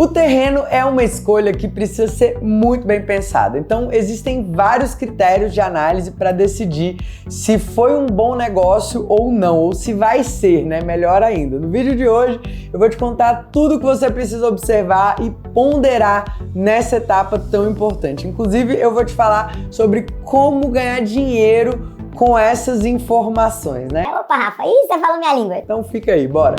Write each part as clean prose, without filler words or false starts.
O terreno é uma escolha que precisa ser muito bem pensada, então existem vários critérios de análise para decidir se foi um bom negócio ou não, ou se vai ser, né? Melhor ainda. No vídeo de hoje eu vou te contar tudo o que você precisa observar e ponderar nessa etapa tão importante. Inclusive eu vou te falar sobre como ganhar dinheiro com essas informações, né? Opa, Rafa, ih, você falou minha língua. Então fica aí, bora!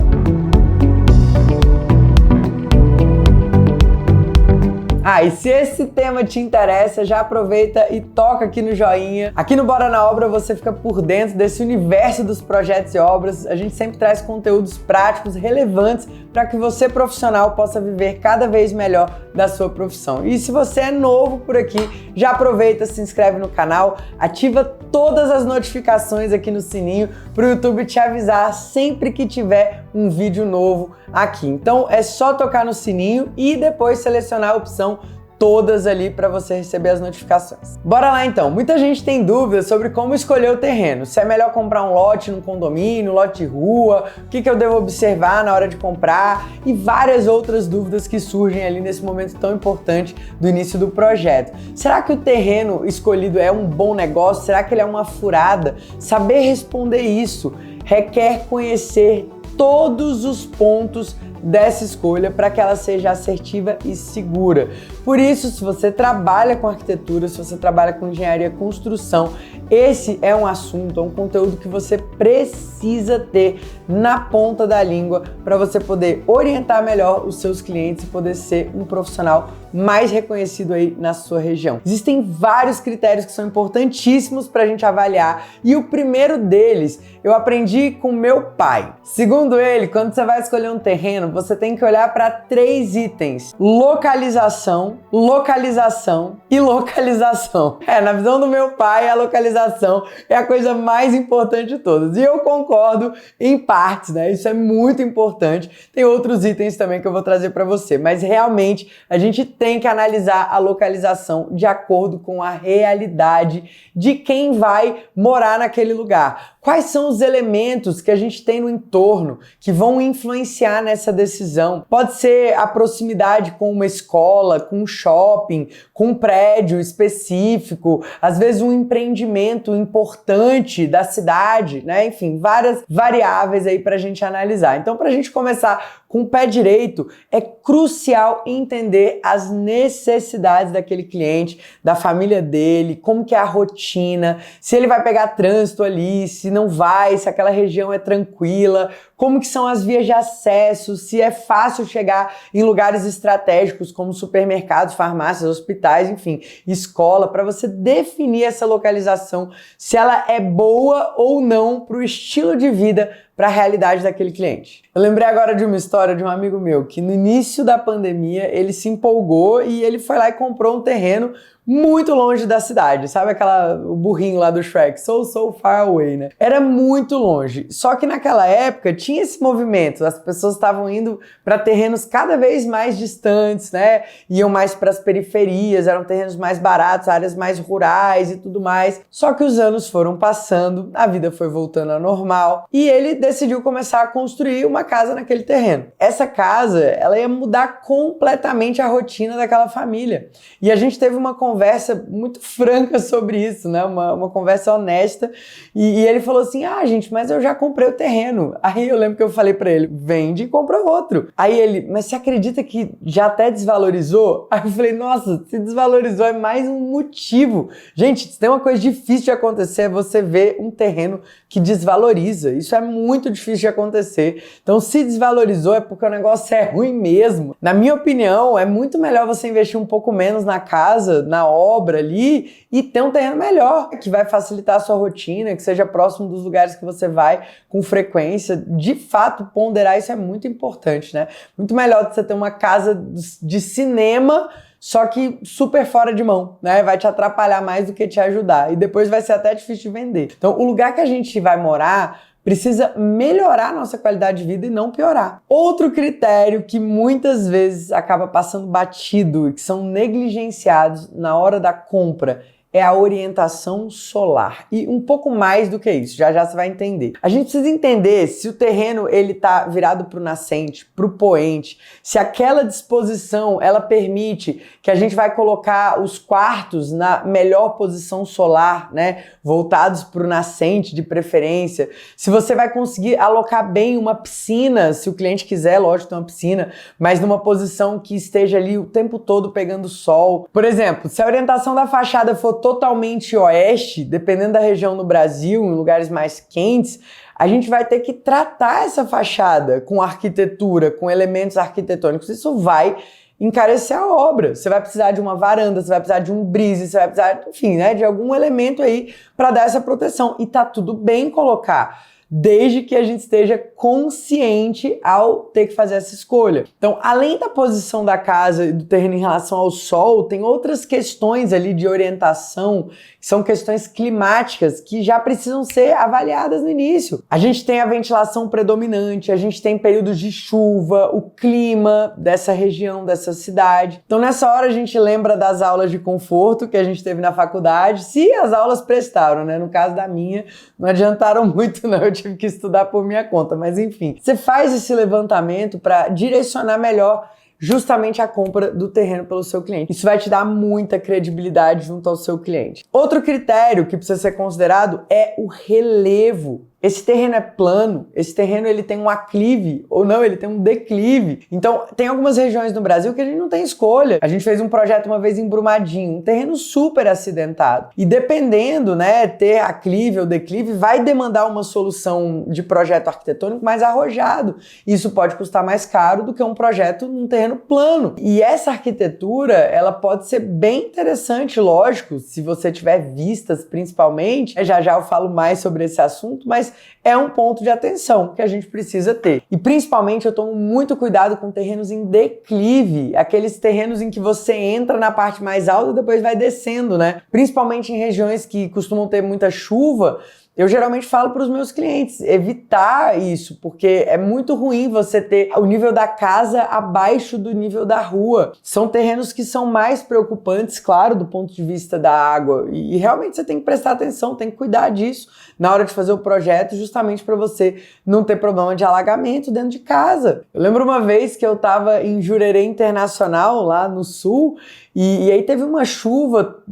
E se esse tema te interessa, já aproveita e toca aqui no joinha. Aqui no Bora na Obra você fica por dentro desse universo dos projetos e obras. A gente sempre traz conteúdos práticos, relevantes, para que você, profissional, possa viver cada vez melhor da sua profissão. E se você é novo por aqui, já aproveita, se inscreve no canal, ativa todas as notificações aqui no sininho para o YouTube te avisar sempre que tiver um vídeo novo aqui. Então é só tocar no sininho e depois selecionar a opção todas ali para você receber as notificações. Bora lá então! Muita gente tem dúvidas sobre como escolher o terreno. Se é melhor comprar um lote num condomínio, lote de rua, o que eu devo observar na hora de comprar e várias outras dúvidas que surgem ali nesse momento tão importante do início do projeto. Será que o terreno escolhido é um bom negócio? Será que ele é uma furada? Saber responder isso requer conhecer todos os pontos dessa escolha para que ela seja assertiva e segura. Por isso, se você trabalha com arquitetura, se você trabalha com engenharia e construção, esse é um assunto, é um conteúdo que você precisa ter na ponta da língua para você poder orientar melhor os seus clientes e poder ser um profissional mais reconhecido aí na sua região. Existem vários critérios que são importantíssimos para a gente avaliar e o primeiro deles eu aprendi com meu pai. Segundo ele, quando você vai escolher um terreno, você tem que olhar para 3 itens: localização, localização e localização. Na visão do meu pai, a localização é a coisa mais importante de todas. E eu concordo em partes, né? Isso é muito importante. Tem outros itens também que eu vou trazer para você, mas realmente a gente tem que analisar a localização de acordo com a realidade de quem vai morar naquele lugar. Quais são os elementos que a gente tem no entorno que vão influenciar nessa decisão? Pode ser a proximidade com uma escola, com um shopping, com um prédio específico, às vezes um empreendimento importante da cidade, né? Enfim, várias variáveis aí para a gente analisar. Então, para a gente começar com o pé direito, é crucial entender as necessidades daquele cliente, da família dele, como que é a rotina, se ele vai pegar trânsito ali, se não vai, se aquela região é tranquila, como que são as vias de acesso, se é fácil chegar em lugares estratégicos como supermercados, farmácias, hospitais, enfim, escola, para você definir essa localização, se ela é boa ou não para o estilo de vida, para a realidade daquele cliente. Eu lembrei agora de uma história de um amigo meu que no início da pandemia ele se empolgou e ele foi lá e comprou um terreno muito longe da cidade, sabe o burrinho lá do Shrek, so far away, né? Era muito longe, só que naquela época tinha esse movimento, as pessoas estavam indo para terrenos cada vez mais distantes, né? Iam mais para as periferias, eram terrenos mais baratos, áreas mais rurais e tudo mais, só que os anos foram passando, a vida foi voltando ao normal e ele decidiu começar a construir uma casa naquele terreno. Essa casa, ela ia mudar completamente a rotina daquela família e a gente teve uma conversa muito franca sobre isso, né? Uma conversa honesta. E ele falou assim: gente, mas eu já comprei o terreno. Aí eu lembro que eu falei pra ele: vende e compra outro. Aí ele: mas você acredita que já até desvalorizou? Aí eu falei: nossa, se desvalorizou é mais um motivo. Gente, se tem uma coisa difícil de acontecer é você ver um terreno que desvaloriza. Isso é muito difícil de acontecer. Então, se desvalorizou é porque o negócio é ruim mesmo. Na minha opinião, é muito melhor você investir um pouco menos na casa, na obra ali e ter um terreno melhor, que vai facilitar a sua rotina, que seja próximo dos lugares que você vai com frequência. De fato, ponderar isso é muito importante, né? Muito melhor você ter uma casa de cinema, só que super fora de mão, né? Vai te atrapalhar mais do que te ajudar e depois vai ser até difícil de vender. Então, o lugar que a gente vai morar precisa melhorar a nossa qualidade de vida e não piorar. Outro critério que muitas vezes acaba passando batido e que são negligenciados na hora da compra é a orientação solar. E um pouco mais do que isso, já já você vai entender. A gente precisa entender se o terreno ele tá virado para o nascente, para o poente, se aquela disposição ela permite que a gente vai colocar os quartos na melhor posição solar, né? Voltados para o nascente de preferência. Se você vai conseguir alocar bem uma piscina, se o cliente quiser, lógico, ter uma piscina, mas numa posição que esteja ali o tempo todo pegando sol. Por exemplo, se a orientação da fachada for totalmente oeste, dependendo da região no Brasil, em lugares mais quentes, a gente vai ter que tratar essa fachada com arquitetura, com elementos arquitetônicos. Isso vai encarecer a obra. Você vai precisar de uma varanda, você vai precisar de um brise, você vai precisar, enfim, né, de algum elemento aí para dar essa proteção. E tá tudo bem colocar, desde que a gente esteja consciente ao ter que fazer essa escolha. Então, além da posição da casa e do terreno em relação ao sol, tem outras questões ali de orientação, que são questões climáticas que já precisam ser avaliadas no início. A gente tem a ventilação predominante, a gente tem períodos de chuva, o clima dessa região, dessa cidade. Então, nessa hora a gente lembra das aulas de conforto que a gente teve na faculdade, se as aulas prestaram, né? No caso da minha, não adiantaram muito não, eu tive que estudar por minha conta, mas enfim. Você faz esse levantamento para direcionar melhor justamente a compra do terreno pelo seu cliente. Isso vai te dar muita credibilidade junto ao seu cliente. Outro critério que precisa ser considerado é o relevo. Esse terreno é plano, esse terreno ele tem um aclive ou não, ele tem um declive. Então, tem algumas regiões no Brasil que a gente não tem escolha. A gente fez um projeto uma vez em Brumadinho, um terreno super acidentado. E dependendo, né, ter aclive ou declive, vai demandar uma solução de projeto arquitetônico mais arrojado. Isso pode custar mais caro do que um projeto num terreno plano. E essa arquitetura, ela pode ser bem interessante, lógico, se você tiver vistas principalmente. Já já eu falo mais sobre esse assunto, mas é um ponto de atenção que a gente precisa ter. E principalmente eu tomo muito cuidado com terrenos em declive, aqueles terrenos em que você entra na parte mais alta e depois vai descendo, né? Principalmente em regiões que costumam ter muita chuva, eu geralmente falo para os meus clientes evitar isso, porque é muito ruim você ter o nível da casa abaixo do nível da rua. São terrenos que são mais preocupantes, claro, do ponto de vista da água. E realmente você tem que prestar atenção, tem que cuidar disso na hora de fazer o projeto, justamente para você não ter problema de alagamento dentro de casa. Eu lembro uma vez que eu estava em Jurerê Internacional, lá no sul, e aí teve uma chuva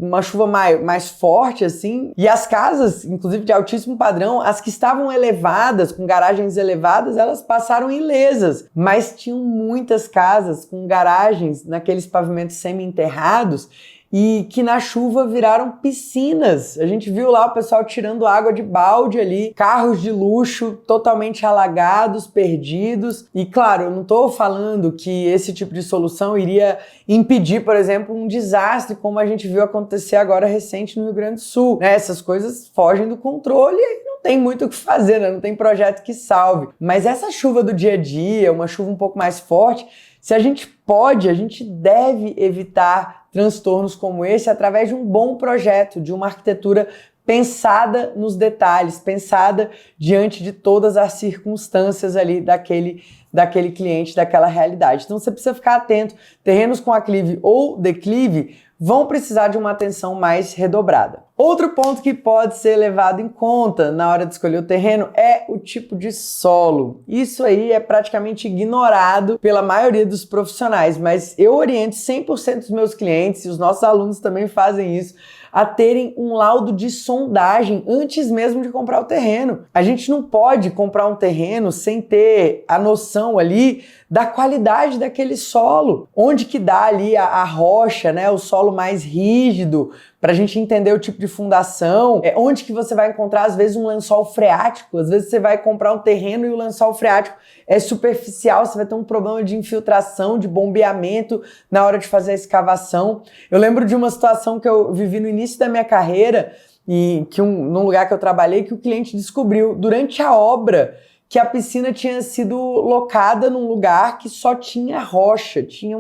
mais forte, assim, e as casas, inclusive de altíssimo padrão, as que estavam elevadas, com garagens elevadas, elas passaram ilesas, mas tinham muitas casas com garagens naqueles pavimentos semi-enterrados, e que na chuva viraram piscinas. A gente viu lá o pessoal tirando água de balde ali, carros de luxo totalmente alagados, perdidos. E claro, eu não estou falando que esse tipo de solução iria impedir, por exemplo, um desastre como a gente viu acontecer agora recente no Rio Grande do Sul, né? Essas coisas fogem do controle e não tem muito o que fazer, né? Não tem projeto que salve. Mas essa chuva do dia a dia, uma chuva um pouco mais forte, se a gente pode, a gente deve evitar transtornos como esse através de um bom projeto, de uma arquitetura pensada nos detalhes, pensada diante de todas as circunstâncias ali daquele cliente, daquela realidade. Então você precisa ficar atento. Terrenos com aclive ou declive vão precisar de uma atenção mais redobrada. Outro ponto que pode ser levado em conta na hora de escolher o terreno é o tipo de solo. Isso aí é praticamente ignorado pela maioria dos profissionais, mas eu oriento 100% dos meus clientes, e os nossos alunos também fazem isso, a terem um laudo de sondagem antes mesmo de comprar o terreno. A gente não pode comprar um terreno sem ter a noção ali da qualidade daquele solo. Onde que dá ali a rocha, né, o solo mais rígido, para a gente entender o tipo de fundação. Onde que você vai encontrar, às vezes, um lençol freático. Às vezes você vai comprar um terreno e o lençol freático é superficial, você vai ter um problema de infiltração, de bombeamento na hora de fazer a escavação. Eu lembro de uma situação que eu vivi no início da minha carreira, e que num lugar que eu trabalhei, que o cliente descobriu durante a obra que a piscina tinha sido locada num lugar que só tinha rocha, tinha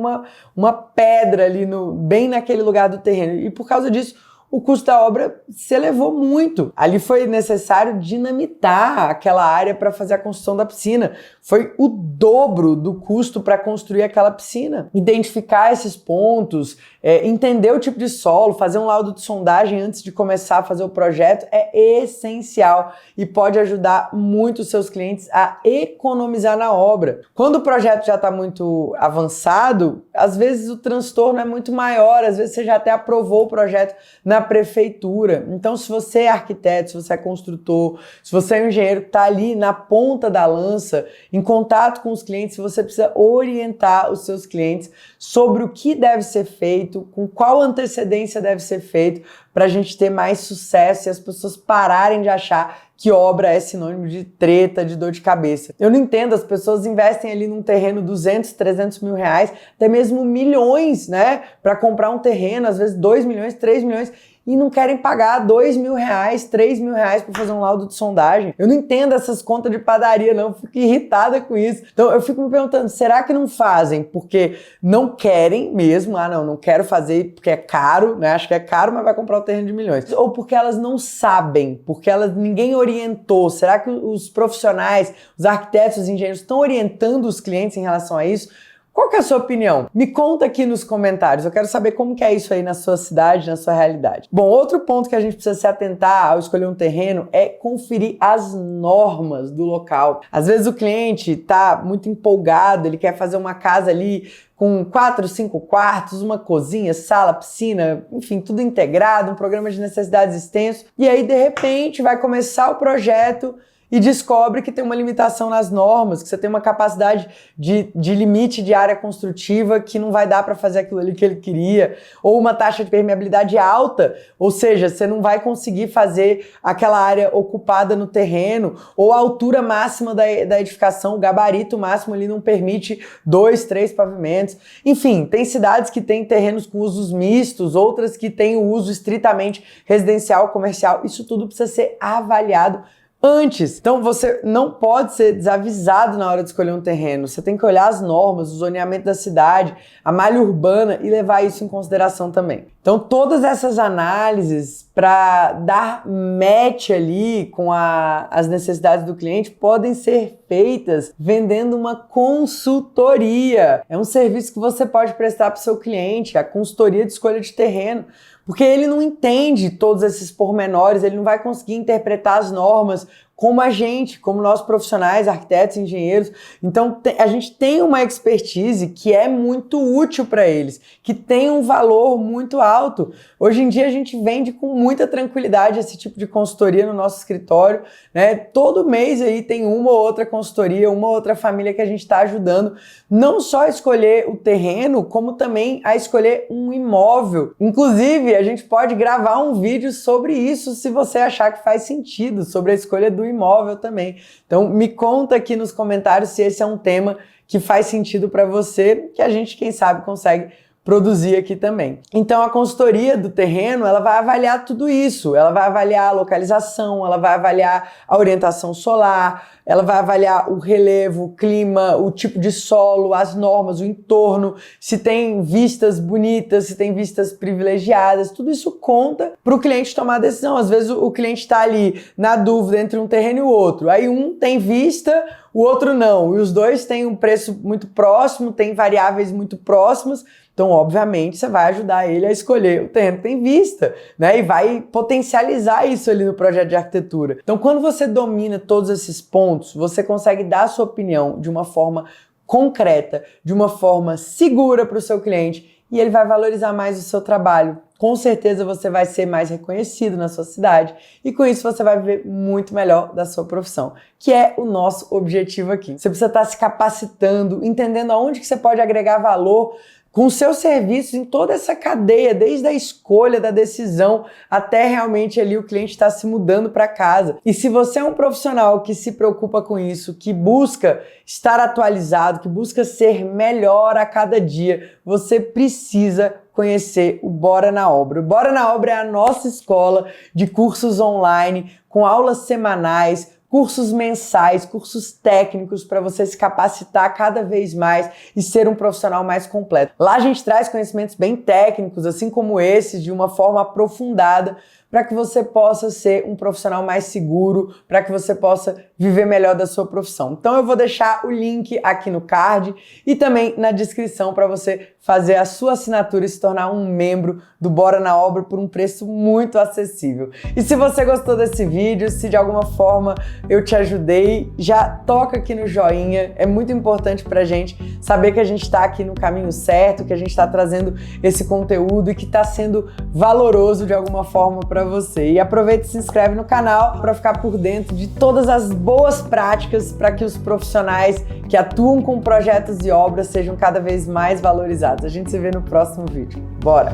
uma pedra ali bem naquele lugar do terreno. E por causa disso, o custo da obra se elevou muito. Ali foi necessário dinamitar aquela área para fazer a construção da piscina. Foi o dobro do custo para construir aquela piscina. Identificar esses pontos, entender o tipo de solo, fazer um laudo de sondagem antes de começar a fazer o projeto é essencial e pode ajudar muito os seus clientes a economizar na obra. Quando o projeto já está muito avançado, às vezes o transtorno é muito maior, às vezes você já até aprovou o projeto na prefeitura. Então, se você é arquiteto, se você é construtor, se você é um engenheiro que está ali na ponta da lança, em contato com os clientes, você precisa orientar os seus clientes sobre o que deve ser feito, com qual antecedência deve ser feito, para a gente ter mais sucesso e as pessoas pararem de achar que obra é sinônimo de treta, de dor de cabeça. Eu não entendo, as pessoas investem ali num terreno 200, 300 mil reais, até mesmo milhões, né, para comprar um terreno, às vezes 2 milhões, 3 milhões, e não querem pagar 2 mil reais, 3 mil reais para fazer um laudo de sondagem. Eu não entendo essas contas de padaria, não. Eu fico irritada com isso. Então, eu fico me perguntando, será que não fazem porque não querem mesmo? Ah, não quero fazer porque é caro, né? Acho que é caro, mas vai comprar o terreno de milhões. Ou porque elas não sabem, porque ninguém orientou. Será que os profissionais, os arquitetos, os engenheiros estão orientando os clientes em relação a isso? Qual que é a sua opinião? Me conta aqui nos comentários, eu quero saber como que é isso aí na sua cidade, na sua realidade. Bom, outro ponto que a gente precisa se atentar ao escolher um terreno é conferir as normas do local. Às vezes o cliente está muito empolgado, ele quer fazer uma casa ali com 4, 5 quartos, uma cozinha, sala, piscina, enfim, tudo integrado, um programa de necessidades extenso, e aí de repente vai começar o projeto e descobre que tem uma limitação nas normas, que você tem uma capacidade de limite de área construtiva que não vai dar para fazer aquilo ali que ele queria, ou uma taxa de permeabilidade alta, ou seja, você não vai conseguir fazer aquela área ocupada no terreno, ou a altura máxima da edificação, o gabarito máximo ali não permite 2, 3 pavimentos. Enfim, tem cidades que têm terrenos com usos mistos, outras que têm o uso estritamente residencial, comercial. Isso tudo precisa ser avaliado antes. Então você não pode ser desavisado na hora de escolher um terreno. Você tem que olhar as normas, o zoneamento da cidade, a malha urbana e levar isso em consideração também. Então todas essas análises para dar match ali com as necessidades do cliente podem ser feitas vendendo uma consultoria. É um serviço que você pode prestar para o seu cliente, a consultoria de escolha de terreno. Porque ele não entende todos esses pormenores, ele não vai conseguir interpretar as normas como a gente, como nós profissionais, arquitetos, engenheiros. Então a gente tem uma expertise que é muito útil para eles, que tem um valor muito alto. Hoje em dia a gente vende com muita tranquilidade esse tipo de consultoria no nosso escritório, né? Todo mês aí tem uma ou outra consultoria, uma ou outra família que a gente está ajudando, não só a escolher o terreno, como também a escolher um imóvel. Inclusive, a gente pode gravar um vídeo sobre isso se você achar que faz sentido, sobre a escolha do imóvel também. Então me conta aqui nos comentários se esse é um tema que faz sentido para você, que a gente, quem sabe, consegue produzir aqui também. Então a consultoria do terreno, ela vai avaliar tudo isso, ela vai avaliar a localização, ela vai avaliar a orientação solar, ela vai avaliar o relevo, o clima, o tipo de solo, as normas, o entorno, se tem vistas bonitas, se tem vistas privilegiadas, tudo isso conta para o cliente tomar a decisão. Às vezes o cliente está ali na dúvida entre um terreno e o outro, aí um tem vista, o outro não, e os dois têm um preço muito próximo, tem variáveis muito próximas. Então, obviamente, você vai ajudar ele a escolher o terreno que tem vista, né? E vai potencializar isso ali no projeto de arquitetura. Então, quando você domina todos esses pontos, você consegue dar a sua opinião de uma forma concreta, de uma forma segura para o seu cliente, e ele vai valorizar mais o seu trabalho. Com certeza você vai ser mais reconhecido na sua cidade e com isso você vai viver muito melhor da sua profissão, que é o nosso objetivo aqui. Você precisa estar se capacitando, entendendo aonde que você pode agregar valor com seus serviços em toda essa cadeia, desde a escolha, da decisão, até realmente ali o cliente está se mudando para casa. E se você é um profissional que se preocupa com isso, que busca estar atualizado, que busca ser melhor a cada dia, você precisa conhecer o Bora na Obra. O Bora na Obra é a nossa escola de cursos online, com aulas semanais, cursos mensais, cursos técnicos para você se capacitar cada vez mais e ser um profissional mais completo. Lá a gente traz conhecimentos bem técnicos, assim como esse, de uma forma aprofundada, para que você possa ser um profissional mais seguro, para que você possa viver melhor da sua profissão. Então eu vou deixar o link aqui no card e também na descrição para você fazer a sua assinatura e se tornar um membro do Bora na Obra por um preço muito acessível. E se você gostou desse vídeo, se de alguma forma eu te ajudei, já toca aqui no joinha. É muito importante pra gente saber que a gente está aqui no caminho certo, que a gente está trazendo esse conteúdo e que está sendo valoroso de alguma forma para você. E aproveita e se inscreve no canal para ficar por dentro de todas as boas práticas para que os profissionais que atuam com projetos e obras sejam cada vez mais valorizados. A gente se vê no próximo vídeo. Bora!